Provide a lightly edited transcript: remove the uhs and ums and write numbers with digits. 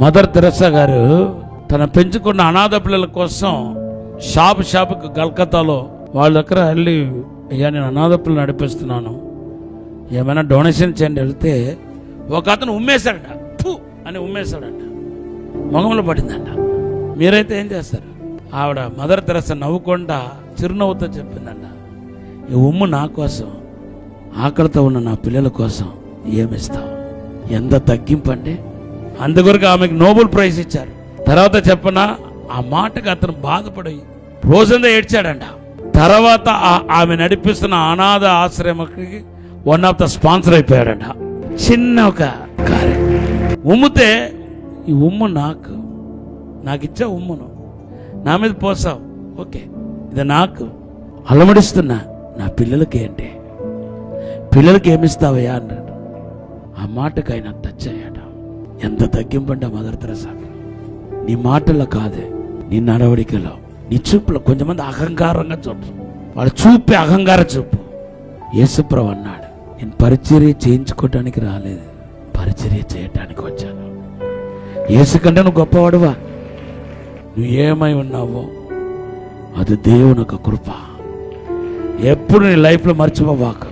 Mother Teresa గారు తన పెంచుకున్న అనాథ పిల్లల కోసం షాపుకి కలకత్తాలో వాళ్ళ దగ్గర వెళ్ళి, అయ్యా నేను అనాథ పిల్లలు నడిపిస్తున్నాను, ఏమైనా డొనేషన్ చేయండి వెళ్తే ఒక అతను ఉమ్మేశాడట, ఫు అని ఉమ్మేశాడట, మొగంలో పడిందంట. మీరైతే ఏం చేస్తారు? ఆవిడ మదర్ తెరెసా నవ్వుకుండా చిరునవ్వుతో చెప్పిందంట, ఈ ఉమ్ము నా కోసం, ఆకలితో ఉన్న నా పిల్లల కోసం ఏమిస్తావు? ఎంత తగ్గింపండి. అందుకొరకు ఆమెకు నోబెల్ ప్రైజ్ ఇచ్చారు. తర్వాత చెప్పనా, ఆ మాటకు అతను బాధపడి రోజంతా ఏడ్చాడంట. తర్వాత ఆమె నడిపిస్తున్న అనాథ ఆశ్రమకి వన్ ఆఫ్ ద స్పాన్సర్ అయిపోయాడంట. చిన్న ఒక కార్యం. ఉమ్మితే ఈ ఉమ్ము నాకు ఇచ్చా, ఉమ్మును నా మీద పోసావు, ఓకే, ఇది నాకు అలమడిస్తున్నా, నా పిల్లలకి ఏంటి, పిల్లలకి ఏమిస్తావయ్యా అన్నాడు. ఆ మాటకు ఆయన టచ్ అయ్యాడు. ఎంత తగ్గింపండి మదర్ తెరెసా. నీ మాటల్లో కాదే, నీ నడవడికలో, నీ చూపులో. కొంతమంది అహంకారంగా చూపు, వాడు చూపే అహంకార చూపు. యేసుప్రభు అన్నాడు, నేను పరిచర్య చేయించుకోవటానికి రాలేదు, పరిచర్య చేయటానికి వచ్చాను. యేసు కంటే నువ్వు గొప్పవాడువా? నువ్వు ఏమై ఉన్నావో అది దేవుని ఒక కృప. ఎప్పుడు నీ లైఫ్లో మర్చిపోవాక.